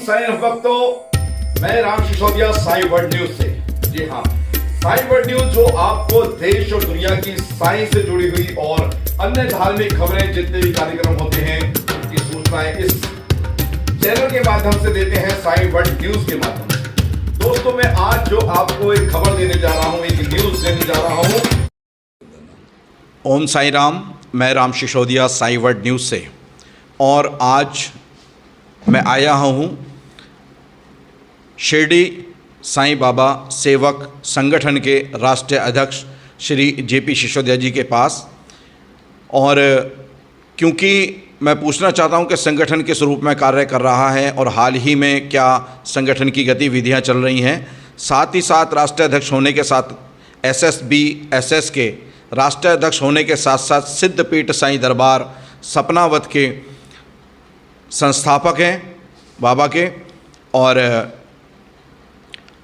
साईं भक्तों, मैं Ram Sisodia Sai world news से। जी हाँ, साईं वर्ल्ड न्यूज जो आपको देश और दुनिया की साईं से जुड़ी हुई और अन्य धार्मिक खबरें, जितने भी कार्यक्रम होते हैं, की सूचनाएं इस चैनल के माध्यम से देते हैं, साईं वर्ल्ड न्यूज के माध्यम से। दोस्तों, मैं आज जो आपको एक खबर देने जा रहा हूँ, एक न्यूज देने जा रहा हूँ। ओम साई राम, मैं राम सिसोदिया साईं वर्ल्ड न्यूज़ से। और आज मैं आया हूँ शिरडी साईं बाबा सेवक संगठन के राष्ट्रीय अध्यक्ष श्री जेपी सिसोदिया जी के पास। और क्योंकि मैं पूछना चाहता हूँ कि संगठन किस रूप में कार्य कर रहा है और हाल ही में क्या संगठन की गतिविधियाँ चल रही हैं। साथ ही साथ राष्ट्रीय अध्यक्ष होने के साथ SSBSS के राष्ट्रीय अध्यक्ष होने के साथ साथ सिद्धपीठ साईं दरबार सपनावत के संस्थापक हैं बाबा के। और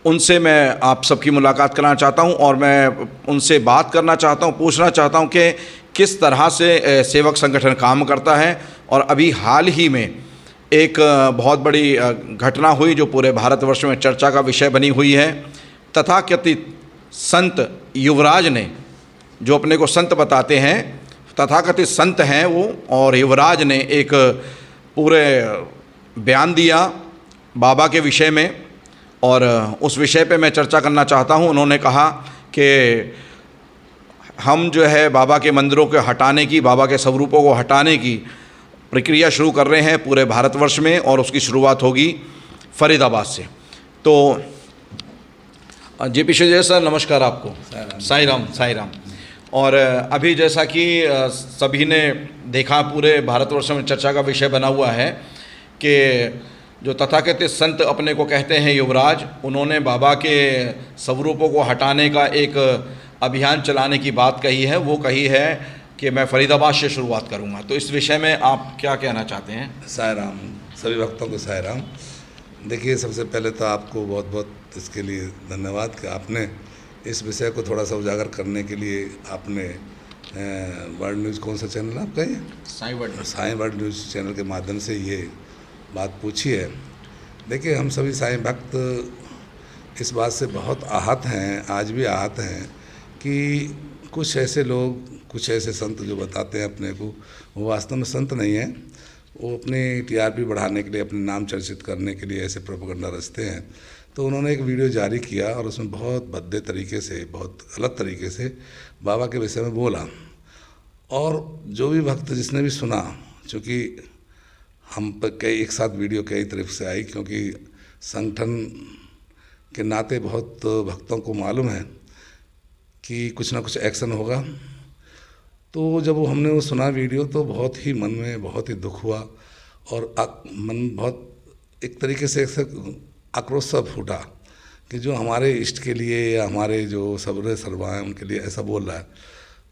उनसे मैं आप सबकी मुलाकात करना चाहता हूं और मैं उनसे बात करना चाहता हूं, पूछना चाहता हूं कि किस तरह से सेवक संगठन काम करता है। और अभी हाल ही में एक बहुत बड़ी घटना हुई जो पूरे भारतवर्ष में चर्चा का विषय बनी हुई है। तथाकथित संत युवराज ने, जो अपने को संत बताते हैं, तथाकथित संत हैं वो, और युवराज ने एक पूरे बयान दिया बाबा के विषय में और उस विषय पे मैं चर्चा करना चाहता हूँ। उन्होंने कहा कि हम जो है बाबा के मंदिरों को हटाने की, बाबा के स्वरूपों को हटाने की प्रक्रिया शुरू कर रहे हैं पूरे भारतवर्ष में, और उसकी शुरुआत होगी फरीदाबाद से। तो जेपी सिसोदिया सर, नमस्कार आपको। साईं राम, साईं राम। और अभी जैसा कि सभी ने देखा, पूरे भारतवर्ष में चर्चा का विषय बना हुआ है कि जो तथाकथित संत अपने को कहते हैं युवराज, उन्होंने बाबा के स्वरूपों को हटाने का एक अभियान चलाने की बात कही है। वो कही है कि मैं फरीदाबाद से शुरुआत करूंगा। तो इस विषय में आप क्या कहना चाहते हैं? साईं राम, सभी भक्तों को साईं राम। देखिए, सबसे पहले तो आपको बहुत बहुत इसके लिए धन्यवाद कि आपने इस विषय को थोड़ा सा उजागर करने के लिए आपने वर्ल्ड न्यूज़, कौन सा चैनल आपका ये? Sai world. Sai world news channel के माध्यम से ये बात पूछी है। देखिए, हम सभी साईं भक्त इस बात से बहुत आहत हैं, आज भी आहत हैं कि कुछ ऐसे लोग, कुछ ऐसे संत जो बताते हैं अपने को, वो वास्तव में संत नहीं हैं। वो अपनी TRP बढ़ाने के लिए, अपने नाम चर्चित करने के लिए ऐसे प्रोपेगेंडा रचते हैं। तो उन्होंने एक वीडियो जारी किया और उसमें बहुत भद्दे तरीके से, बहुत गलत तरीके से बाबा के विषय में बोला। और जो भी भक्त जिसने भी सुना, चूँकि हम पर कई एक साथ वीडियो कई तरफ से आई, क्योंकि संगठन के नाते बहुत भक्तों को मालूम है कि कुछ ना कुछ एक्शन होगा। तो जब हमने वो सुना वीडियो, तो बहुत ही मन में बहुत ही दुख हुआ और मन बहुत एक तरीके से आक्रोश सा फूटा कि जो हमारे इष्ट के लिए या हमारे जो सबरे सरवा हैं उनके लिए ऐसा बोल रहा है।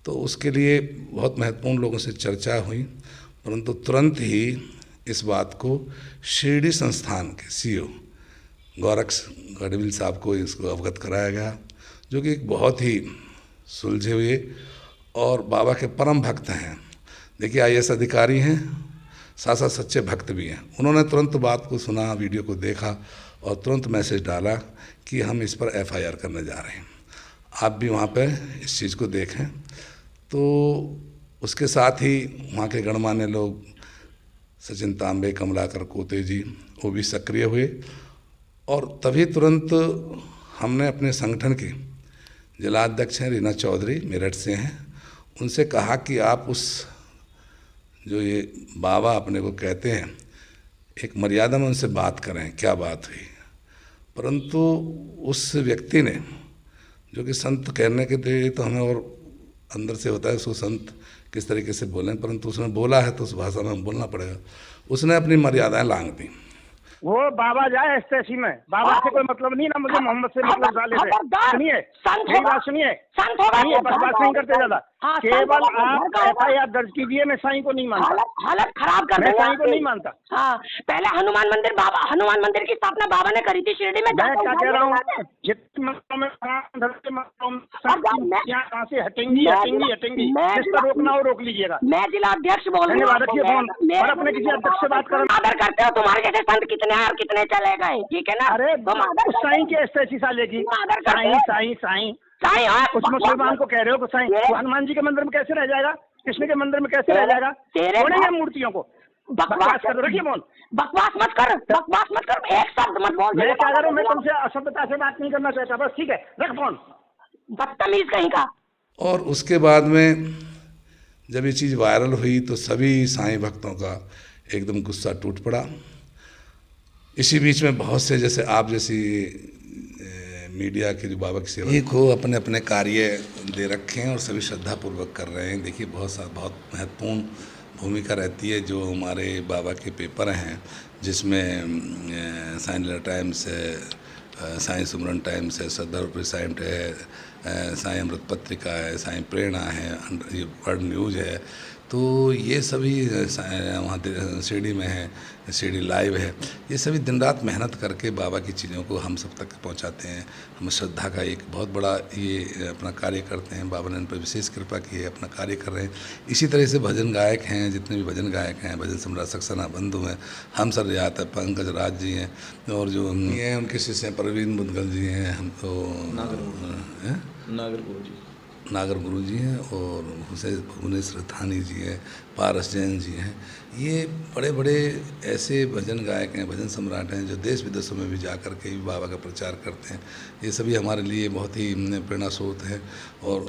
तो उसके लिए बहुत महत्वपूर्ण लोगों से चर्चा हुई, परंतु तुरंत ही इस बात को शिरडी संस्थान के CEO गोरक्ष गढ़विल साहब को इसको अवगत कराया गया, जो कि एक बहुत ही सुलझे हुए और बाबा के परम भक्त हैं। देखिए, IAS अधिकारी हैं, साथ साथ सच्चे भक्त भी हैं। उन्होंने तुरंत बात को सुना, वीडियो को देखा और तुरंत मैसेज डाला कि हम इस पर FIR करने जा रहे हैं। आप भी वहाँ पर इस चीज़ को देखें। तो उसके साथ ही वहाँ के गणमान्य लोग, सचिन तांबे, कमलाकर कोते जी, वो भी सक्रिय हुए। और तभी तुरंत हमने अपने संगठन के जिलाध्यक्ष हैं रीना चौधरी, मेरठ से हैं, उनसे कहा कि आप उस जो ये बाबा अपने को कहते हैं, एक मर्यादा में उनसे बात करें, क्या बात हुई। परंतु उस व्यक्ति ने, जो कि संत कहने के थे, तो हमें और अंदर से होता है उसको संत किस तरीके से बोलें, परंतु उसने बोला है तो उस भाषा में हम बोलना पड़ेगा। उसने अपनी मर्यादाएं लांघ दी। वो बाबा जाए एसटेसी में, बाबा से कोई मतलब नहीं ना, मुझे मोहम्मद से मतलब साले से। सुनिए, मेरी बात सुनिए, बकवास नहीं करते ज्यादा। केवल आप FIR दर्ज कीजिए, मैं साईं को नहीं मानता, हालत खराब कर मैं साईं को नहीं मानता। हाँ, पहले हनुमान मंदिर की स्थापना बाबा ने करी थी शिरडी में। मैं क्या कह रहा हूँ, यहाँ कहाँ से हटेंगी। जिसका रोकना हो रोक लीजिएगा। मैं जिला अध्यक्ष बोल रही हूँ। रखिए फोन और अपने किसी अध्यक्ष से बात करो। आदर करते हो, तुम्हारे जैसे संत कितने हैं और कितने चले गए, ठीक है ना। अरे तुम आदर उस साईं के ऐसी साले की साईं उस मुसलमान को कह रहे हो साईं, वो हनुमान जी के मंदिर में कैसे रह जाएगा, कृष्ण के मंदिर में कैसे रह जाएगा, तोड़ेंगे मूर्तियों को। बकवास कर रखिए फोन। बकवास मत कर, एक शब्द मत बोल। मैं क्या करूं, मैं तुमसे असभ्यता से बात नहीं करना चाहता, बस ठीक है, रख फोन। बदतमीज कहीं का। और उसके बाद में जब ये चीज़ वायरल हुई तो सभी साईं भक्तों का एकदम गुस्सा टूट पड़ा। इसी बीच में बहुत से जैसे आप जैसी मीडिया के जो बाबा की सेवा को अपने अपने कार्य दे रखे हैं और सभी श्रद्धापूर्वक कर रहे हैं। देखिए बहुत महत्वपूर्ण भूमिका रहती है जो हमारे बाबा के पेपर हैं, जिसमें साईं लीला टाइम्स है, साईं सुमरन टाइम्स है, श्रद्धा साइंट है, साईं अमृत पत्रिका है, साईं प्रेरणा है, ये वर्ल्ड न्यूज़ है। तो ये सभी वहाँ शिरडी में है, शिरडी लाइव है, ये सभी दिन रात मेहनत करके बाबा की चीज़ों को हम सब तक पहुँचाते हैं। हम श्रद्धा का एक बहुत बड़ा ये अपना कार्य करते हैं। बाबा ने इन पर विशेष कृपा की है, अपना कार्य कर रहे हैं। इसी तरह से भजन गायक हैं, जितने भी भजन गायक हैं, भजन सम्राट सक्सेना बंधु हैं, हम सर याद है, पंकज राज जी हैं, और जो ये उनके शिष्य हैं परवीन बुदगल जी हैं, हम तो नागर गुरु जी हैं, और भुवनेश्वर थानी जी हैं, पारस जैन जी हैं। ये बड़े बड़े ऐसे भजन गायक हैं, भजन सम्राट हैं, जो देश विदेशों में भी जा कर के भी बाबा का प्रचार करते हैं। ये सभी हमारे लिए बहुत ही प्रेरणा स्रोत हैं। और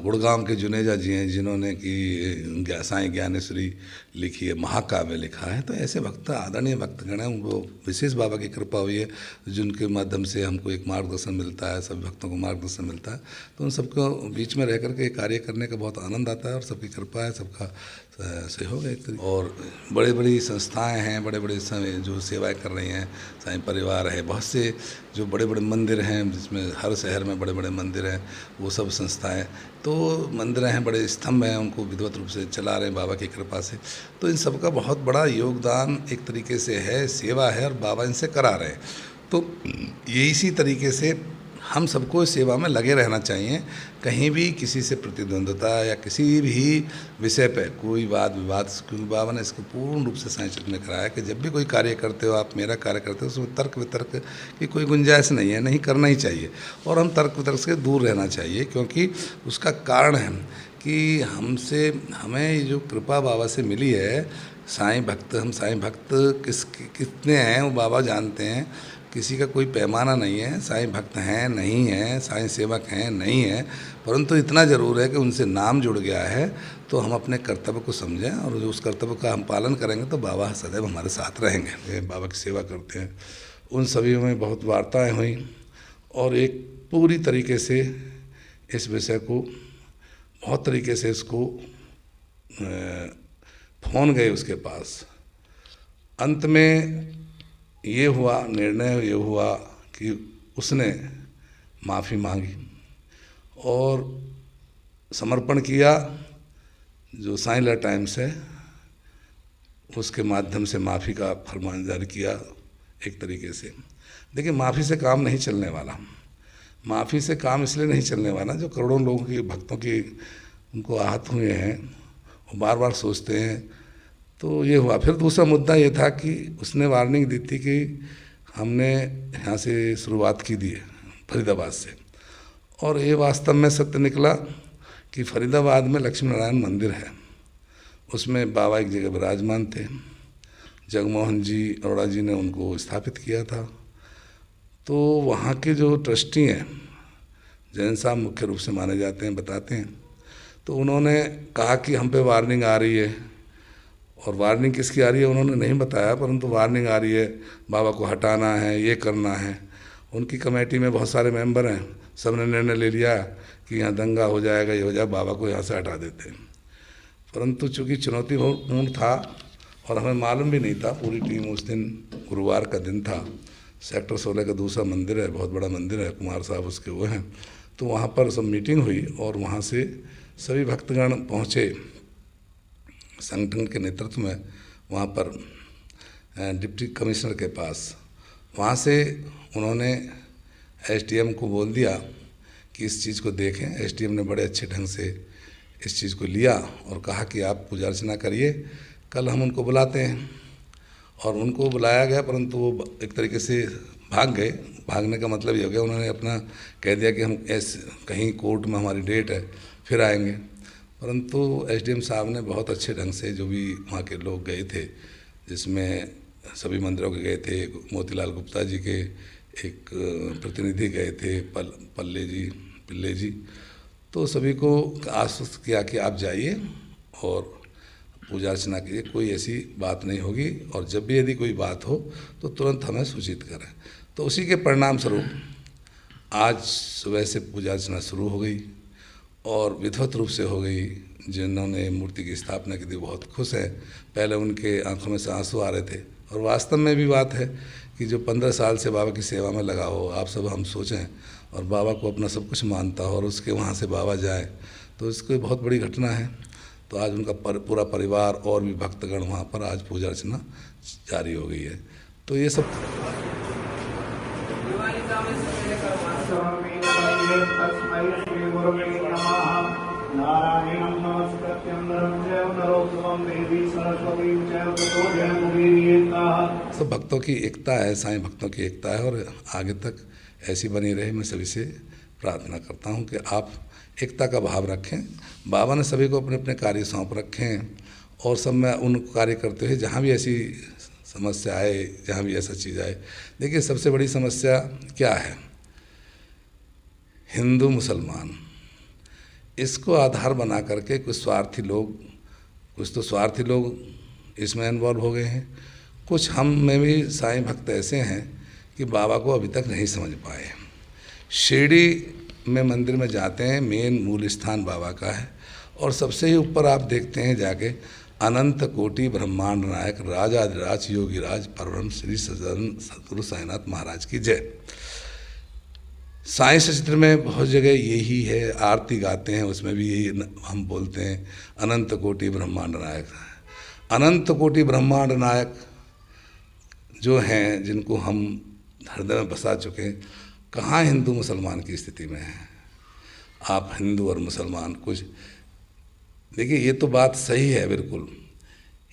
गुड़गांव के जुनेजा जी हैं, जिन्होंने कि साईं ज्ञानेश्वरी लिखी है, महाकाव्य लिखा है। तो ऐसे भक्त, आदरणीय भक्तगण हैं, उनको विशेष बाबा की कृपा हुई है, जिनके माध्यम से हमको एक मार्गदर्शन मिलता है, सभी भक्तों को मार्गदर्शन मिलता है। तो उन सबको बीच में रह करके कार्य करने का बहुत आनंद आता है, और सबकी कृपा है, सबका सहयोग है एक तरीके। और बड़ी बड़ी संस्थाएं हैं, बड़े बड़े जो सेवाएं कर रही हैं, साईं परिवार है, बहुत से जो बड़े बड़े मंदिर हैं, जिसमें हर शहर में बड़े बड़े मंदिर हैं, वो सब संस्थाएं, तो मंदिर हैं, बड़े स्तंभ हैं, उनको विधिवत रूप से चला रहे हैं बाबा की कृपा से। तो इन सबका बहुत बड़ा योगदान एक तरीके से है, सेवा है, और बाबा इनसे करा रहे हैं। तो ये इसी तरीके से हम सबको इस सेवा में लगे रहना चाहिए। कहीं भी किसी से प्रतिद्वंद्विता या किसी भी विषय पे कोई वाद विवाद, क्योंकि बाबा ने इसको पूर्ण रूप से साईं चरित्र में कराया कि जब भी कोई कार्य करते हो, आप मेरा कार्य करते हो, उसमें तर्क वितर्क की कोई गुंजाइश नहीं है, नहीं करना ही चाहिए। और हम तर्क वितर्क से दूर रहना चाहिए, क्योंकि उसका कारण है कि हमें जो कृपा बाबा से मिली है, साईं भक्त, हम साईं भक्त कितने हैं वो बाबा जानते हैं। किसी का कोई पैमाना नहीं है, साईं भक्त हैं नहीं हैं, साईं सेवक हैं नहीं हैं, परंतु इतना ज़रूर है कि उनसे नाम जुड़ गया है। तो हम अपने कर्तव्य को समझें, और जो उस कर्तव्य का हम पालन करेंगे तो बाबा सदैव हमारे साथ रहेंगे। बाबा की सेवा करते हैं, उन सभी में बहुत वार्ताएँ हुई, और एक पूरी तरीके से इस विषय को बहुत तरीके से इसको फ़ोन गए उसके पास। अंत में निर्णय ये हुआ कि उसने माफ़ी मांगी और समर्पण किया। जो साईं लीला टाइम्स है, उसके माध्यम से माफ़ी का फरमान जारी किया एक तरीके से। देखिए, माफ़ी से काम नहीं चलने वाला। माफ़ी से काम इसलिए नहीं चलने वाला, जो करोड़ों लोगों की भक्तों की उनको आहत हुए हैं, वो बार बार सोचते हैं। तो ये हुआ। फिर दूसरा मुद्दा ये था कि उसने वार्निंग दी थी कि हमने यहाँ से शुरुआत की दी है फरीदाबाद से, और ये वास्तव में सत्य निकला कि फरीदाबाद में लक्ष्मी नारायण मंदिर है, उसमें बाबा एक जगह विराजमान थे। जगमोहन जी अरोड़ा जी ने उनको स्थापित किया था। तो वहाँ के जो ट्रस्टी हैं, जैन साहब मुख्य रूप से माने जाते हैं, बताते हैं। तो उन्होंने कहा कि हम पे वार्निंग आ रही है, और वार्निंग किसकी आ रही है उन्होंने नहीं बताया, परंतु वार्निंग आ रही है, बाबा को हटाना है, ये करना है। उनकी कमेटी में बहुत सारे मेंबर हैं, सब ने निर्णय ले लिया कि यहाँ दंगा हो जाएगा, ये हो जाएगा, बाबा को यहाँ से हटा देते हैं। परंतु चूँकि चुनौतीपूर्ण था और हमें मालूम भी नहीं था, पूरी टीम उस दिन गुरुवार का दिन था, सेक्टर 16 का दूसरा मंदिर है, बहुत बड़ा मंदिर है, कुमार साहब उसके वो हैं। तो वहाँ पर सब मीटिंग हुई, और वहाँ से सभी भक्तगण पहुँचे संगठन के नेतृत्व में वहाँ पर डिप्टी कमिश्नर के पास। वहाँ से उन्होंने एसडीएम को बोल दिया कि इस चीज़ को देखें। एसडीएम ने बड़े अच्छे ढंग से इस चीज़ को लिया और कहा कि आप पूजा अर्चना करिए, कल हम उनको बुलाते हैं। और उनको बुलाया गया, परंतु वो एक तरीके से भाग गए। भागने का मतलब ये हो गया, उन्होंने अपना कह दिया कि हम ऐसे कहीं कोर्ट में हमारी डेट है, फिर आएंगे। परंतु एसडीएम साहब ने बहुत अच्छे ढंग से, जो भी वहाँ के लोग गए थे, जिसमें सभी मंदिरों के गए थे, मोतीलाल गुप्ता जी के एक प्रतिनिधि गए थे, पिल्ले जी, तो सभी को आश्वस्त किया कि आप जाइए और पूजा अर्चना कीजिए, कोई ऐसी बात नहीं होगी, और जब भी यदि कोई बात हो तो तुरंत हमें सूचित करें। तो उसी के परिणाम स्वरूप आज सुबह से पूजा अर्चना शुरू हो गई और विधिवत रूप से हो गई। जिन्होंने मूर्ति की स्थापना की थी बहुत खुश हैं। पहले उनके आंखों में से आंसू आ रहे थे, और वास्तव में भी बात है कि जो 15 साल से बाबा की सेवा में लगा हो, आप सब हम सोचें, और बाबा को अपना सब कुछ मानता हो और उसके वहाँ से बाबा जाए, तो इसको बहुत बड़ी घटना है। तो आज उनका पूरा परिवार और भी भक्तगण वहाँ पर आज पूजा अर्चना जारी हो गई है। तो ये सब सब भक्तों की एकता है, साईं भक्तों की एकता है, और आगे तक ऐसी बनी रहे। मैं सभी से प्रार्थना करता हूँ कि आप एकता का भाव रखें। बाबा ने सभी को अपने अपने कार्य सौंप रखे हैं, और सब में उन कार्य करते हुए जहाँ भी ऐसी समस्या आए, जहाँ भी ऐसा चीज़ आए। देखिए, सबसे बड़ी समस्या क्या है? हिंदू मुसलमान, इसको आधार बना करके कुछ तो स्वार्थी लोग इसमें इन्वॉल्व हो गए हैं। कुछ हम में भी साईं भक्त ऐसे हैं कि बाबा को अभी तक नहीं समझ पाए। शिरडी में मंदिर में जाते हैं, मेन मूल स्थान बाबा का है, और सबसे ही ऊपर आप देखते हैं जाके, अनंत कोटि ब्रह्मांड नायक राजाधिराज योगीराज परब्रह्म श्री सद्गुरु साईनाथ महाराज की जय। साईं सचित्र में बहुत जगह यही है, आरती गाते हैं उसमें भी यही हम बोलते हैं, अनंत कोटि ब्रह्मांड नायक। अनंत कोटि ब्रह्मांड नायक जो हैं, जिनको हम हृदय में बसा चुके हैं, कहाँ हिंदू मुसलमान की स्थिति में है? आप हिंदू और मुसलमान कुछ देखिए, ये तो बात सही है बिल्कुल,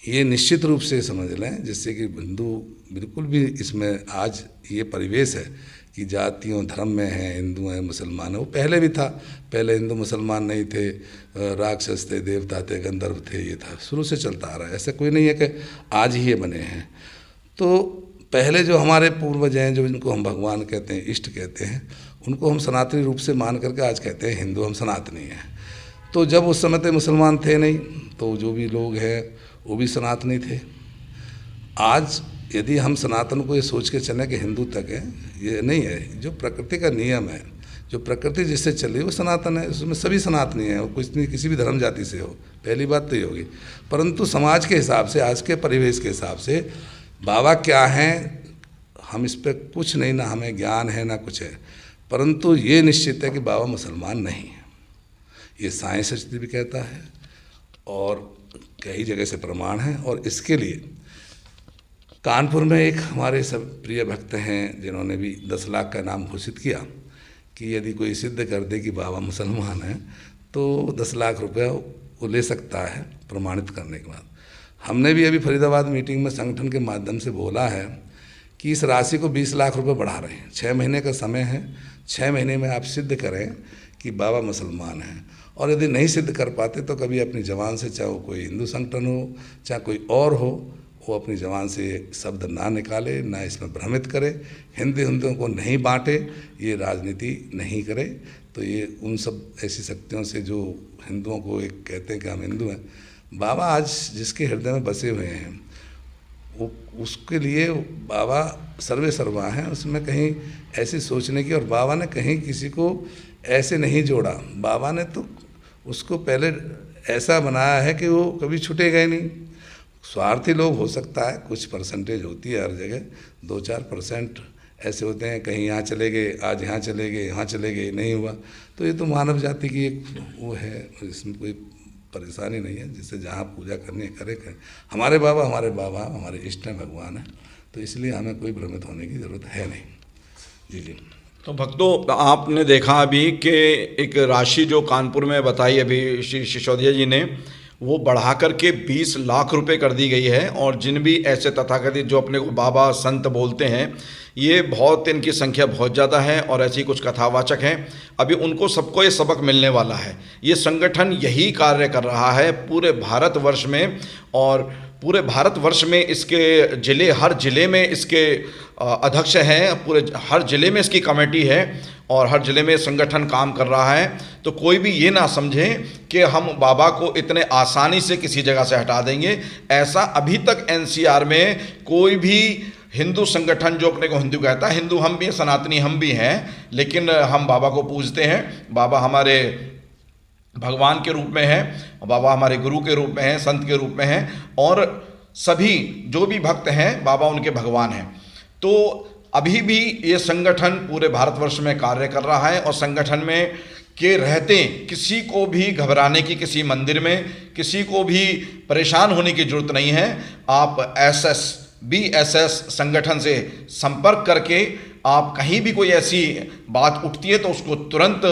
ये निश्चित रूप से समझ लें, जिससे कि हिंदू बिल्कुल भी इसमें आज ये परिवेश है कि जातियों धर्म में हैं, हिंदू हैं मुसलमान हैं। वो पहले भी था, पहले हिंदू मुसलमान नहीं थे, राक्षस थे, देवता थे, गंधर्व थे, ये था, शुरू से चलता आ रहा है। ऐसा कोई नहीं है कि आज ही ये बने हैं। तो पहले जो हमारे पूर्वज हैं, जो इनको हम भगवान कहते हैं, इष्ट कहते हैं, उनको हम सनातनी रूप से मान करके आज कहते हैं हिंदू, हम सनातनी हैं। तो जब उस समय तक मुसलमान थे नहीं, तो जो भी लोग हैं वो भी सनातनी थे। आज यदि हम सनातन को ये सोच के चलें कि हिंदू तक है, ये नहीं है। जो प्रकृति का नियम है, जो प्रकृति जिससे चल रही है, वो सनातन है, उसमें सभी सनातनी हैं, कुछ नहीं किसी भी धर्म जाति से हो। पहली बात तो ये होगी। परंतु समाज के हिसाब से, आज के परिवेश के हिसाब से बाबा क्या हैं, हम इस पर कुछ नहीं, ना हमें ज्ञान है ना कुछ है। परंतु ये निश्चित है कि बाबा मुसलमान नहीं है, ये साईं सचित्र भी कहता है और कई जगह से प्रमाण है। और इसके लिए कानपुर में एक हमारे सब प्रिय भक्त हैं, जिन्होंने भी 10 लाख का इनाम घोषित किया कि यदि कोई सिद्ध कर दे कि बाबा मुसलमान है तो 10 लाख रुपया वो ले सकता है प्रमाणित करने के बाद। हमने भी अभी फरीदाबाद मीटिंग में संगठन के माध्यम से बोला है कि इस राशि को 20 लाख रुपए बढ़ा रहे हैं। 6 महीने का समय है, 6 महीने में आप सिद्ध करें कि बाबा मुसलमान हैं। और यदि नहीं सिद्ध कर पाते तो कभी अपनी ज़बान से, चाहे वो कोई हिंदू संगठन हो चाहे कोई और हो, वो अपनी ज़बान से शब्द ना निकाले, ना इसमें भ्रमित करे, हिंदुओं को नहीं बांटे, ये राजनीति नहीं करे। तो ये उन सब ऐसी शक्तियों से जो हिंदुओं को एक कहते हैं कि हम हिंदू हैं, बाबा आज जिसके हृदय में बसे हुए हैं वो उसके लिए बाबा सर्वे सर्वा हैं। उसमें कहीं ऐसी सोचने की, और बाबा ने कहीं किसी को ऐसे नहीं जोड़ा। बाबा ने तो उसको पहले ऐसा बनाया है कि वो कभी छूटेगा ही नहीं। स्वार्थी लोग हो सकता है, कुछ परसेंटेज होती है हर जगह, 2-4% ऐसे होते हैं, कहीं यहाँ चले गए, आज यहाँ चले गए, यहाँ चले गए, नहीं हुआ। तो ये तो मानव जाति की एक वो है, इसमें कोई परेशानी नहीं है। जिससे जहाँ पूजा करनी है करे। हमारे बाबा हमारे इष्ट हैं, भगवान हैं, तो इसलिए हमें कोई भ्रमित होने की ज़रूरत है नहीं। जी। तो भक्तों, आपने देखा अभी कि एक राशि जो कानपुर में बताई अभी श्री सिसोदिया जी ने, वो बढ़ा करके 20 लाख रुपए कर दी गई है। और जिन भी ऐसे तथाकथित जो अपने को बाबा संत बोलते हैं, ये बहुत, इनकी संख्या बहुत ज़्यादा है और ऐसी कुछ कथावाचक हैं, अभी उनको सबको ये सबक मिलने वाला है। ये संगठन यही कार्य कर रहा है पूरे भारतवर्ष में, और पूरे भारतवर्ष में इसके ज़िले, हर ज़िले में इसके अध्यक्ष हैं, पूरे हर ज़िले में इसकी कमेटी है और हर ज़िले में संगठन काम कर रहा है। तो कोई भी ये ना समझे कि हम बाबा को इतने आसानी से किसी जगह से हटा देंगे। ऐसा अभी तक एनसीआर में कोई भी हिंदू संगठन, जो अपने को हिंदू कहता है, हिंदू हम भी हैं, सनातनी हम भी हैं, लेकिन हम बाबा को पूजते हैं। बाबा हमारे भगवान के रूप में हैं, बाबा हमारे गुरु के रूप में हैं, संत के रूप में हैं, और सभी जो भी भक्त हैं बाबा उनके भगवान हैं। तो अभी भी ये संगठन पूरे भारतवर्ष में कार्य कर रहा है, और संगठन में के रहते किसी को भी घबराने की, किसी मंदिर में किसी को भी परेशान होने की जरूरत नहीं है। आप BSS संगठन से संपर्क करके आप कहीं भी कोई ऐसी बात उठती है तो उसको तुरंत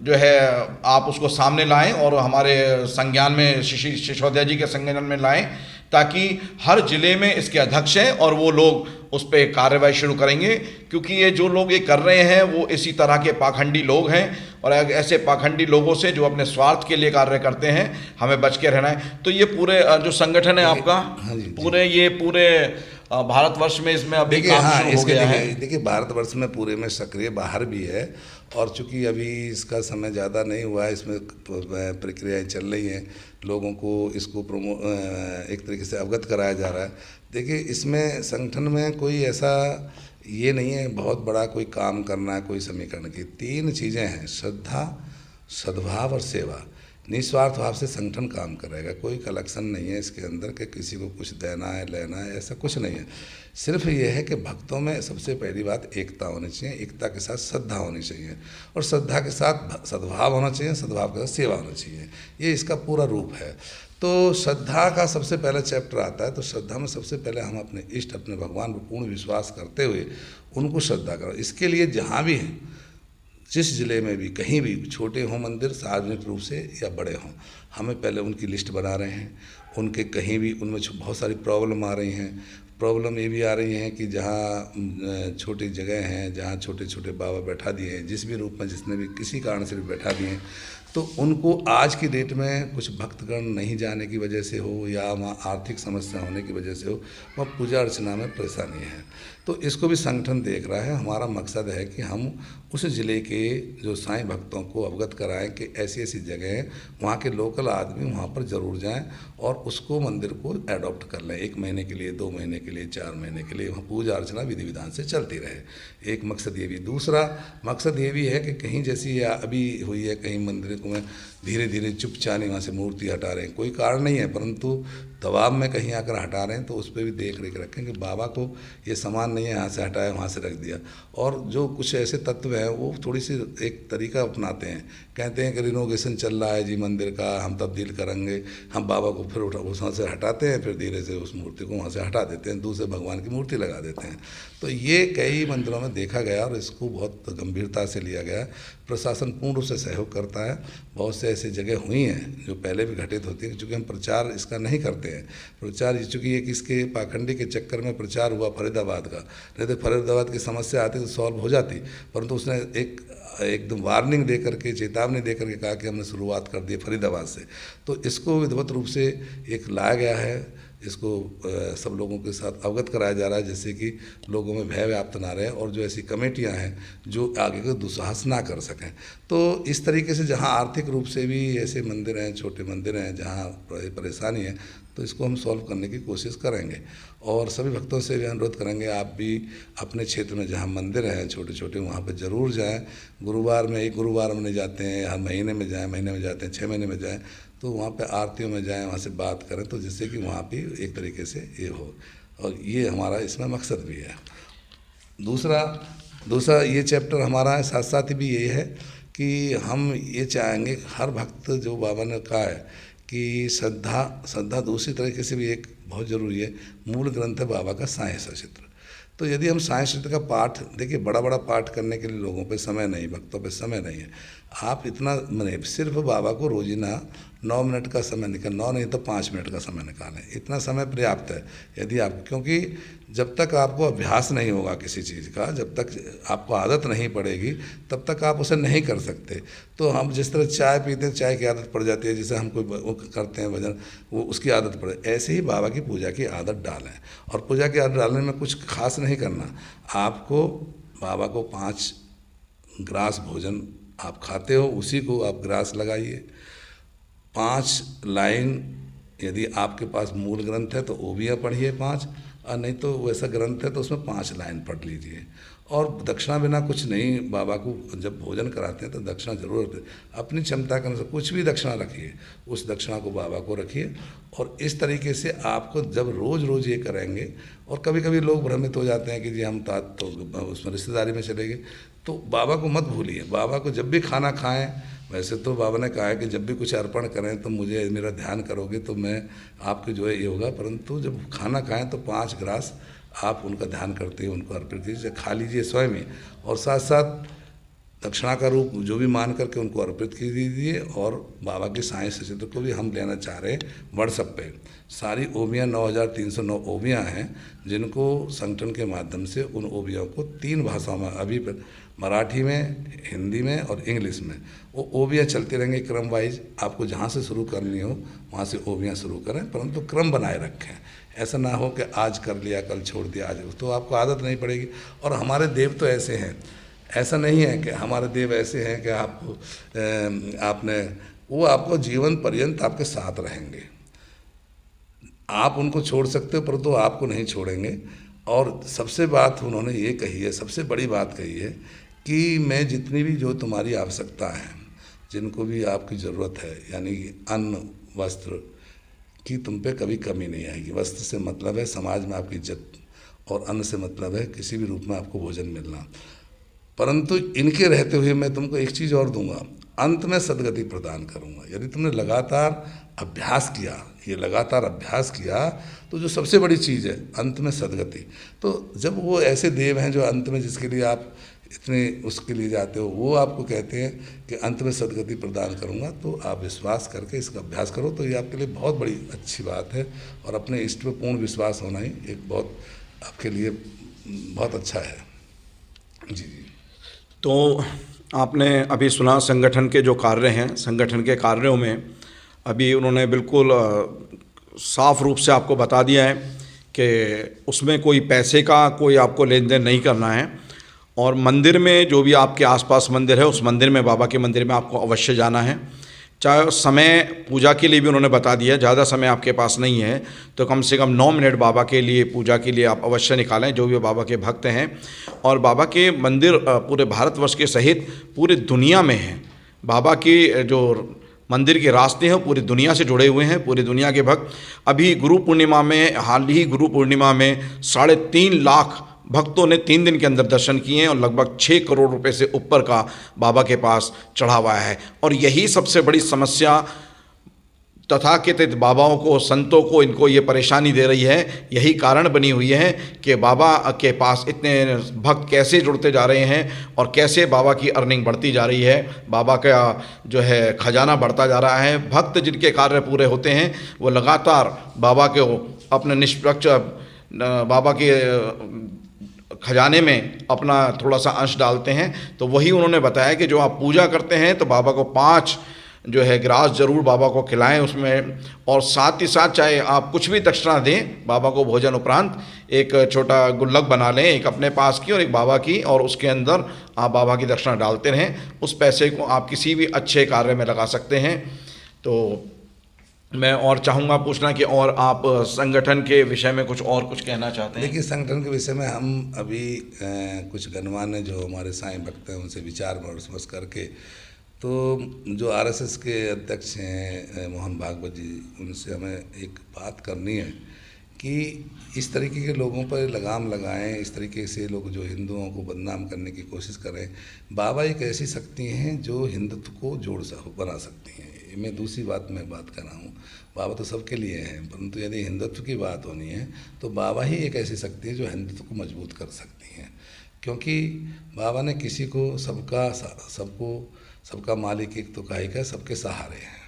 जो है आप उसको सामने लाएं और हमारे संज्ञान में, सिसोदिया जी के संज्ञान में लाएं, ताकि हर ज़िले में इसके अध्यक्ष हैं और वो लोग उस पर कार्रवाई शुरू करेंगे। क्योंकि ये जो लोग ये कर रहे हैं वो इसी तरह के पाखंडी लोग हैं, और ऐसे पाखंडी लोगों से जो अपने स्वार्थ के लिए कार्य करते हैं हमें बच के रहना है। तो ये पूरे जो संगठन है आपका, पूरे भारतवर्ष में इसमें अभी काम शुरू हो गया है। देखिए, भारतवर्ष में पूरे में सक्रिय, बाहर भी है, और चूंकि अभी इसका समय ज़्यादा नहीं हुआ है, इसमें प्रक्रियाएं चल रही हैं, लोगों को इसको एक तरीके से अवगत कराया जा रहा है। देखिए, इसमें संगठन में कोई ऐसा ये नहीं है बहुत बड़ा कोई काम करना है, कोई समीकरण की 3 चीज़ें हैं: श्रद्धा, सद्भाव और सेवा। निस्वार्थ भाव से संगठन काम करेगा, कोई कलेक्शन नहीं है इसके अंदर कि किसी को कुछ देना है, लेना है, ऐसा कुछ नहीं है। सिर्फ ये है कि भक्तों में सबसे पहली बात एकता होनी चाहिए, एकता के साथ श्रद्धा होनी चाहिए, और श्रद्धा के साथ सद्भाव होना चाहिए, सद्भाव के साथ सेवा होना चाहिए। ये इसका पूरा रूप है। तो श्रद्धा का सबसे पहला चैप्टर आता है। तो श्रद्धा में सबसे पहले हम अपने इष्ट, अपने भगवान पर पूर्ण विश्वास करते हुए उनको श्रद्धा करो। इसके लिए जहाँ भी हैं, जिस ज़िले में भी, कहीं भी, छोटे हों मंदिर, सार्वजनिक रूप से या बड़े हों, हमें पहले उनकी लिस्ट बना रहे हैं। उनके कहीं भी उनमें बहुत सारी प्रॉब्लम आ रही हैं। प्रॉब्लम ये भी आ रही हैं कि जहाँ छोटी जगह हैं, जहाँ छोटे छोटे बाबा बैठा दिए हैं, जिस भी रूप में, जिसने भी किसी कारण से भी बैठा दिए हैं, तो उनको आज की डेट में कुछ भक्तगण नहीं जाने की वजह से हो या वहाँ आर्थिक समस्या होने की वजह से हो, वहाँ पूजा अर्चना में परेशानी है। तो इसको भी संगठन देख रहा है। हमारा मकसद है कि हम उस ज़िले के जो साईं भक्तों को अवगत कराएं कि ऐसी ऐसी जगह हैं, वहाँ के लोकल आदमी वहाँ पर ज़रूर जाएं और उसको, मंदिर को एडॉप्ट कर लें। 1 महीने के लिए, 2 महीने के लिए, 4 महीने के लिए वहाँ पूजा अर्चना विधि विधान से चलती रहे। एक मकसद ये भी। दूसरा मकसद ये भी है कि कहीं जैसी अभी हुई है, कहीं मंदिर में धीरे धीरे चुपचाने वहाँ से मूर्ति हटा रहे हैं, कोई कारण नहीं है, परंतु दबाव में कहीं आकर हटा रहे हैं, तो उस पर भी देख रेख रखें कि बाबा को ये सामान नहीं है, यहाँ से हटाया, वहाँ से रख दिया। और जो कुछ ऐसे तत्व हैं वो थोड़ी सी एक तरीका अपनाते हैं, कहते हैं कि रिनोवेशन चल रहा है जी मंदिर का, हम तब्दील करेंगे, हम बाबा को फिर वहाँ से हटाते हैं, फिर धीरे से उस मूर्ति को वहाँ से हटा देते हैं, दूसरे भगवान की मूर्ति लगा देते हैं। तो ये कई मंदिरों में देखा गया और इसको बहुत गंभीरता से लिया गया। प्रशासन पूर्ण रूप से सहयोग करता है। बहुत से ऐसी जगह हुई हैं जो पहले भी घटित होती है, क्योंकि हम प्रचार इसका नहीं करते हैं। प्रचार चूँकि एक इसके पाखंडी के चक्कर में प्रचार हुआ फरीदाबाद का, नहीं तो फरीदाबाद की समस्या आती तो सॉल्व हो जाती, परंतु उसने एकदम वार्निंग दे करके, चेतावनी दे करके कहा कि हमने शुरुआत कर दी फरीदाबाद से। तो इसको विधिवत रूप से एक लाया गया है, इसको सब लोगों के साथ अवगत कराया जा रहा है, जिससे कि लोगों में भय व्याप्त ना रहे और जो ऐसी कमेटियां हैं जो आगे को दुस्साहस ना कर सकें। तो इस तरीके से जहां आर्थिक रूप से भी ऐसे मंदिर हैं, छोटे मंदिर हैं, जहां परेशानी है, तो इसको हम सॉल्व करने की कोशिश करेंगे। और सभी भक्तों से भी अनुरोध करेंगे, आप भी अपने क्षेत्र में जहाँ मंदिर हैं छोटे छोटे, वहाँ पर ज़रूर जाएँ। गुरुवार में, एक गुरुवार में जाते हैं, हर महीने में जाएँ, महीने में जाते हैं, 6 महीने में जाएँ, तो वहाँ पे आरतियों में जाएं, वहाँ से बात करें, तो जिससे कि वहाँ भी एक तरीके से ये हो। और ये हमारा इसमें मकसद भी है। दूसरा ये चैप्टर हमारा है, साथ साथ ही भी ये है कि हम ये चाहेंगे, हर भक्त, जो बाबा ने कहा है कि श्रद्धा दूसरी तरीके से भी एक बहुत ज़रूरी है। मूल ग्रंथ है बाबा का साईं सचित्र। तो यदि हम साई सृष्टि का पाठ, देखिए बड़ा बड़ा पाठ करने के लिए लोगों पे समय नहीं, भक्तों पे समय नहीं है। आप इतना मैंने सिर्फ बाबा को रोजीना 9 मिनट का समय निकाल, 9 नहीं तो 5 मिनट का समय निकालें, इतना समय पर्याप्त है। यदि आप, क्योंकि जब तक आपको अभ्यास नहीं होगा किसी चीज़ का, जब तक आपको आदत नहीं पड़ेगी तब तक आप उसे नहीं कर सकते। तो हम जिस तरह चाय पीते हैं, चाय की आदत पड़ जाती है, जैसे हम कोई वो करते हैं भजन, वो उसकी आदत पड़े, ऐसे ही बाबा की पूजा की आदत डालें। और पूजा की आदत डालने में कुछ खास नहीं करना, आपको बाबा को 5 ग्रास भोजन आप खाते हो, उसी को आप ग्रास लगाइए। 5 लाइन, यदि आपके पास मूल ग्रंथ है तो ओबियाँ पढ़िए 5, और नहीं तो वैसा ग्रंथ है तो उसमें 5 लाइन पढ़ लीजिए। और दक्षिणा बिना कुछ नहीं, बाबा को जब भोजन कराते हैं तो दक्षिणा जरूर रखिए, अपनी क्षमता के अनुसार कुछ भी दक्षिणा रखिए, उस दक्षिणा को बाबा को रखिए। और इस तरीके से आपको जब रोज़ रोज़ ये करेंगे, और कभी कभी लोग भ्रमित हो जाते हैं कि जी हम तो उसमें रिश्तेदारी में चले गए, तो बाबा को मत भूलिए। बाबा को जब भी खाना खाएं, वैसे तो बाबा ने कहा है कि जब भी कुछ अर्पण करें तो मुझे मेरा ध्यान करोगे तो मैं आपके जो है ये होगा, परंतु जब खाना खाएं तो 5 ग्रास आप उनका ध्यान करते हुए उनको अर्पित कीजिए, खा लीजिए स्वयं ही, और साथ साथ दक्षिणा का रूप जो भी मान करके उनको अर्पित कर दीजिए। और बाबा की साई सचित्र को भी हम लेना चाह रहे हैं व्हाट्सएप पे। सारी ओबियाँ 9309 ओबियाँ हैं, जिनको संगठन के माध्यम से उन ओबियों को 3 भाषाओं में, अभी मराठी में, हिंदी में और इंग्लिश में, वो ओबियाँ चलती रहेंगी क्रम वाइज। आपको जहाँ से शुरू करनी हो वहाँ से ओबियाँ शुरू करें, परंतु क्रम बनाए रखें। ऐसा ना हो कि आज कर लिया कल छोड़ दिया, आज, तो आपको आदत नहीं पड़ेगी। और हमारे देव तो ऐसे हैं, ऐसा नहीं है कि हमारे देव ऐसे हैं कि आपने वो आपको जीवन पर्यंत आपके साथ रहेंगे। आप उनको छोड़ सकते हो परंतु आपको नहीं छोड़ेंगे। और सबसे बात उन्होंने ये कही है, सबसे बड़ी बात कही है कि मैं जितनी भी जो तुम्हारी आवश्यकता है, जिनको भी आपकी ज़रूरत है, यानी कि अन्न वस्त्र की तुम पे कभी कमी नहीं आएगी। वस्त्र से मतलब है समाज में आपकी इज्जत, और अन्न से मतलब है किसी भी रूप में आपको भोजन मिलना। परंतु इनके रहते हुए मैं तुमको एक चीज़ और दूंगा, अंत में सदगति प्रदान करूंगा। यदि तुमने लगातार अभ्यास किया, ये लगातार अभ्यास किया, तो जो सबसे बड़ी चीज़ है अंत में सदगति। तो जब वो ऐसे देव हैं जो अंत में, जिसके लिए आप इतने उसके लिए जाते हो, वो आपको कहते हैं कि अंत में सदगति प्रदान करूंगा, तो आप विश्वास करके इसका अभ्यास करो। तो ये आपके लिए बहुत बड़ी अच्छी बात है, और अपने इष्ट पे पूर्ण विश्वास होना ही एक बहुत आपके लिए बहुत अच्छा है। जी जी। तो आपने अभी सुना संगठन के जो कार्य हैं, संगठन के कार्यों में अभी उन्होंने बिल्कुल साफ रूप से आपको बता दिया है कि उसमें कोई पैसे का कोई आपको लेन देन नहीं करना है। और मंदिर में जो भी आपके आसपास मंदिर है, उस मंदिर में, बाबा के मंदिर में आपको अवश्य जाना है। चाहे समय पूजा के लिए भी उन्होंने बता दिया, ज़्यादा समय आपके पास नहीं है तो कम से कम 9 मिनट बाबा के लिए, पूजा के लिए आप अवश्य निकालें, जो भी बाबा के भक्त हैं। और बाबा के मंदिर पूरे भारतवर्ष के सहित पूरी दुनिया में हैं। बाबा की जो मंदिर के रास्ते हैं पूरी दुनिया से जुड़े हुए हैं, पूरी दुनिया के भक्त। अभी गुरु पूर्णिमा में, हाल ही गुरु पूर्णिमा में 3.5 लाख भक्तों ने 3 दिन के अंदर दर्शन किए हैं, और लगभग 6 करोड़ रुपए से ऊपर का बाबा के पास चढ़ा हुआ है। और यही सबसे बड़ी समस्या तथाकथित बाबाओं को, संतों को, इनको ये परेशानी दे रही है, यही कारण बनी हुई है कि बाबा के पास इतने भक्त कैसे जुड़ते जा रहे हैं और कैसे बाबा की अर्निंग बढ़ती जा रही है, बाबा का जो है खजाना बढ़ता जा रहा है। भक्त जिनके कार्य पूरे होते हैं वो लगातार बाबा को अपने निष्पक्ष, बाबा के खजाने में अपना थोड़ा सा अंश डालते हैं। तो वही उन्होंने बताया कि जो आप पूजा करते हैं तो बाबा को 5 जो है ग्रास जरूर बाबा को खिलाएं उसमें, और साथ ही साथ चाहे आप कुछ भी दक्षिणा दें बाबा को भोजन उपरांत, एक छोटा गुल्लक बना लें, एक अपने पास की और एक बाबा की, और उसके अंदर आप बाबा की दक्षिणा डालते रहें। उस पैसे को आप किसी भी अच्छे कार्य में लगा सकते हैं। तो मैं और चाहूँगा पूछना कि और आप संगठन के विषय में कुछ कहना चाहते हैं? देखिए, संगठन के विषय में हम अभी कुछ गणमान्य जो हमारे साईं भक्त हैं उनसे विचार विमर्श करके, तो जो आरएसएस के अध्यक्ष हैं मोहन भागवत जी, उनसे हमें एक बात करनी है कि इस तरीके के लोगों पर लगाम लगाएं, इस तरीके से लोग जो हिंदुओं को बदनाम करने की कोशिश करें। बाबा एक ऐसी शक्ति हैं जो हिंदुत्व को बना सकती हैं। मैं दूसरी बात कर रहा हूँ, बाबा तो सबके लिए हैं, परंतु यदि हिंदुत्व की बात होनी है तो बाबा ही एक ऐसी शक्ति है जो हिंदुत्व को मजबूत कर सकती है। क्योंकि बाबा ने किसी को सबका मालिक एक तो काहे का, सबके सहारे हैं।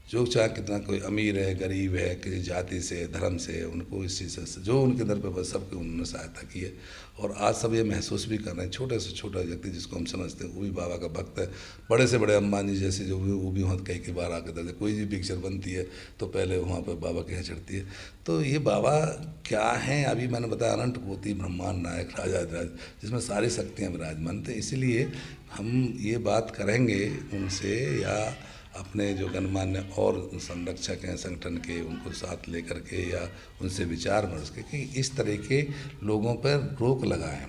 जो चाहे कितना कोई अमीर है, गरीब है, किसी जाति से, धर्म से, उनको इस चीज़ से जो उनके दर पे बस सबकी उन्होंने सहायता की है। और आज सब ये महसूस भी कर रहे हैं, छोटे से छोटा व्यक्ति जिसको हम समझते हैं वो भी बाबा का भक्त है। बड़े से बड़े अंबानी जैसे जो भी, वो भी वहाँ कई बार आकर दे, कोई भी पिक्चर बनती है तो पहले वहाँ पर बाबा के यहाँ चढ़ती है। तो ये बाबा क्या हैं, अभी मैंने बताया अनंत कोटि ब्रह्मांड नायक राजाधिराज, जिसमें सारी शक्तियाँ विराजमान थे। इसीलिए हम ये बात करेंगे उनसे, या अपने जो गणमान्य और संरक्षक हैं संगठन के, उनको साथ लेकर के या उनसे विचार विमर्श के कि इस तरह के लोगों पर रोक लगाएं,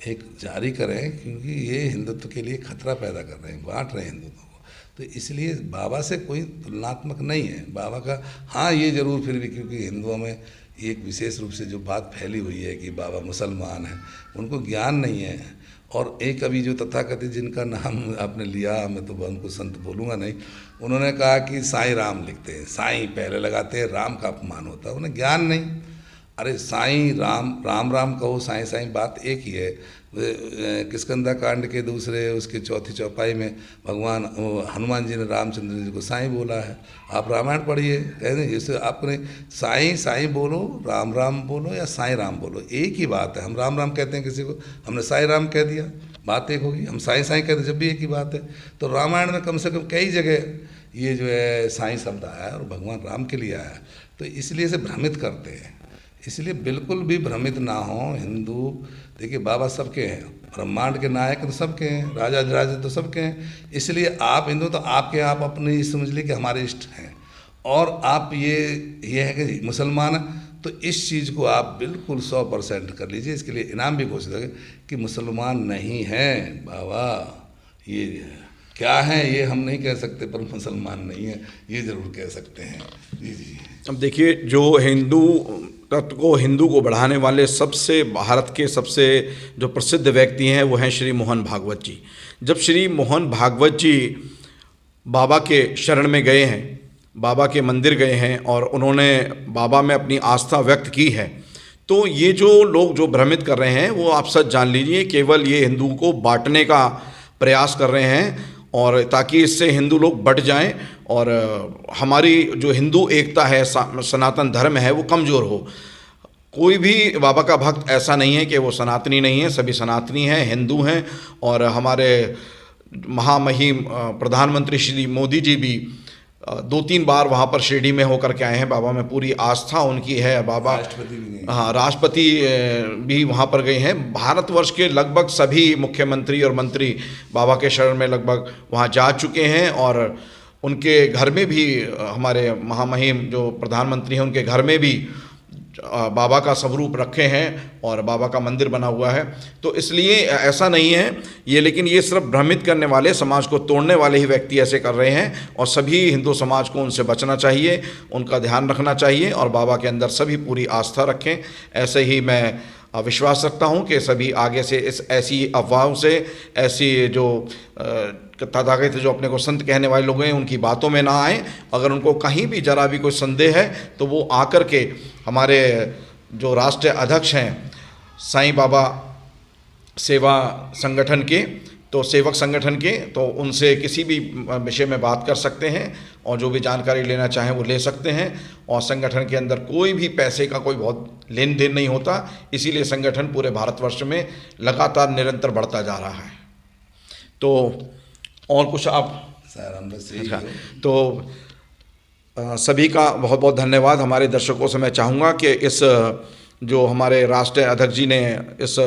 एक जारी करें, क्योंकि ये हिंदुत्व के लिए खतरा पैदा कर रहे हैं, बांट रहे हैं हिंदुत्व को। तो इसलिए बाबा से कोई तुलनात्मक नहीं है बाबा का। हाँ, ये ज़रूर फिर भी, क्योंकि हिंदुओं में एक विशेष रूप से जो बात फैली हुई है कि बाबा मुसलमान हैं, उनको ज्ञान नहीं है। और एक अभी जो तथाकथित जिनका नाम आपने लिया, मैं तो उनको संत बोलूँगा नहीं, उन्होंने कहा कि साईं राम लिखते हैं, साईं पहले लगाते हैं, राम का अपमान होता है, उन्हें ज्ञान नहीं। अरे साईं राम, राम राम कहो, साईं साईं बात एक ही है। किष्किंधा कांड के दूसरे उसके चौथी चौपाई में भगवान हनुमान जी ने रामचंद्र जी को साईं बोला है। आप रामायण पढ़िए, कहते जैसे आपने साईं साईं बोलो, राम राम बोलो या साईं राम बोलो, एक ही बात है। हम राम राम कहते हैं किसी को, हमने साईं राम कह दिया, बात एक होगी। हम साईं साईं कहते जब भी एक ही बात है। तो रामायण में कम से कम कई जगह ये जो है साईं शब्द आया और भगवान राम के लिए आया। तो इसलिए इसे भ्रमित करते हैं, इसलिए बिल्कुल भी भ्रमित ना हो। हिंदू देखिए, बाबा सबके हैं, ब्रह्मांड के नायक तो सबके हैं, राजाधिराज तो सबके हैं। इसलिए आप हिंदू तो आपके आप अपने समझ लीजिए कि हमारे इष्ट हैं, और आप ये है कि मुसलमान हैं, तो इस चीज़ को आप बिल्कुल 100% कर लीजिए। इसके लिए इनाम भी घोषित है कि मुसलमान नहीं हैं बाबा, ये क्या है ये हम नहीं कह सकते, पर मुसलमान नहीं है ये ज़रूर कह सकते हैं। जी। अब देखिए, जो हिंदू तत्व को, हिंदू को बढ़ाने वाले सबसे, भारत के सबसे जो प्रसिद्ध व्यक्ति हैं वो हैं श्री मोहन भागवत जी। जब श्री मोहन भागवत जी बाबा के शरण में गए हैं, बाबा के मंदिर गए हैं और उन्होंने बाबा में अपनी आस्था व्यक्त की है, तो ये जो लोग जो भ्रमित कर रहे हैं वो आप सच जान लीजिए, केवल ये हिंदू को बांटने का प्रयास कर रहे हैं, और ताकि इससे हिंदू लोग बट जाएं और हमारी जो हिंदू एकता है, सनातन धर्म है, वो कमज़ोर हो। कोई भी बाबा का भक्त ऐसा नहीं है कि वो सनातनी नहीं है, सभी सनातनी हैं, हिंदू हैं। और हमारे महामहिम प्रधानमंत्री श्री मोदी जी भी 2-3 बार वहाँ पर शिरडी में होकर के आए हैं। बाबा में पूरी आस्था उनकी है। बाबा राष्ट्रपति भी वहाँ पर गए हैं। भारतवर्ष के लगभग सभी मुख्यमंत्री और मंत्री बाबा के शरण में लगभग वहाँ जा चुके हैं, और उनके घर में भी, हमारे महामहिम जो प्रधानमंत्री हैं उनके घर में भी बाबा का स्वरूप रखे हैं और बाबा का मंदिर बना हुआ है। तो इसलिए ऐसा नहीं है ये, लेकिन ये सिर्फ भ्रमित करने वाले, समाज को तोड़ने वाले ही व्यक्ति ऐसे कर रहे हैं, और सभी हिंदू समाज को उनसे बचना चाहिए, उनका ध्यान रखना चाहिए और बाबा के अंदर सभी पूरी आस्था रखें। ऐसे ही मैं विश्वास रखता हूँ कि सभी आगे से इस ऐसी अफवाहों से, ऐसी जो तथाकथित जो अपने को संत कहने वाले लोग हैं उनकी बातों में ना आए। अगर उनको कहीं भी जरा भी कोई संदेह है तो वो आकर के हमारे जो राष्ट्रीय अध्यक्ष हैं साईं बाबा सेवा संगठन के, तो सेवक संगठन के, तो उनसे किसी भी विषय में बात कर सकते हैं और जो भी जानकारी लेना चाहें वो ले सकते हैं। और संगठन के अंदर कोई भी पैसे का कोई बहुत लेन देन नहीं होता, इसीलिए संगठन पूरे भारतवर्ष में लगातार निरंतर बढ़ता जा रहा है। तो और कुछ आप सर हम बस अच्छा, तो सभी का बहुत बहुत धन्यवाद। हमारे दर्शकों से मैं चाहूँगा कि इस जो हमारे राष्ट्रीय अध्यक्ष जी ने इस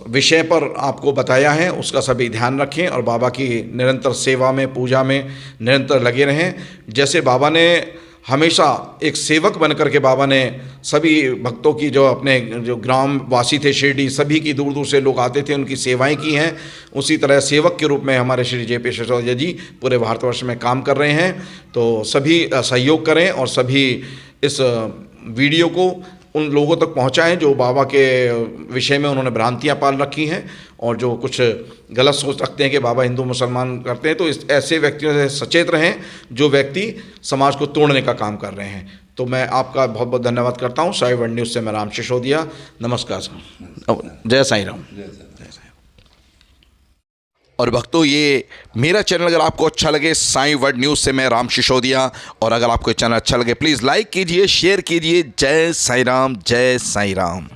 विषय पर आपको बताया है उसका सभी ध्यान रखें और बाबा की निरंतर सेवा में, पूजा में निरंतर लगे रहें। जैसे बाबा ने हमेशा एक सेवक बनकर के बाबा ने सभी भक्तों की, जो अपने जो ग्राम वासी थे शिरडी, सभी की दूर दूर से लोग आते थे, उनकी सेवाएं की हैं, उसी तरह सेवक के रूप में हमारे श्री जे.पी. सिसोदिया जी पूरे भारतवर्ष में काम कर रहे हैं। तो सभी सहयोग करें और सभी इस वीडियो को उन लोगों तक पहुंचाएं जो बाबा के विषय में उन्होंने भ्रांतियां पाल रखी हैं और जो कुछ गलत सोच रखते हैं कि बाबा हिंदू मुसलमान करते हैं। तो इस ऐसे व्यक्तियों से सचेत रहें जो व्यक्ति समाज को तोड़ने का काम कर रहे हैं। तो मैं आपका बहुत बहुत धन्यवाद करता हूँ। साई वर्ल्ड न्यूज़ से मैं राम सिसोदिया, नमस्कार सर, जय साईं राम। और भक्तों, ये मेरा चैनल अगर आपको अच्छा लगे, साईं वर्ल्ड न्यूज़ से मैं राम सिसोदिया, और अगर आपको ये चैनल अच्छा लगे प्लीज़ लाइक कीजिए, शेयर कीजिए। जय साईं राम, जय साईं राम।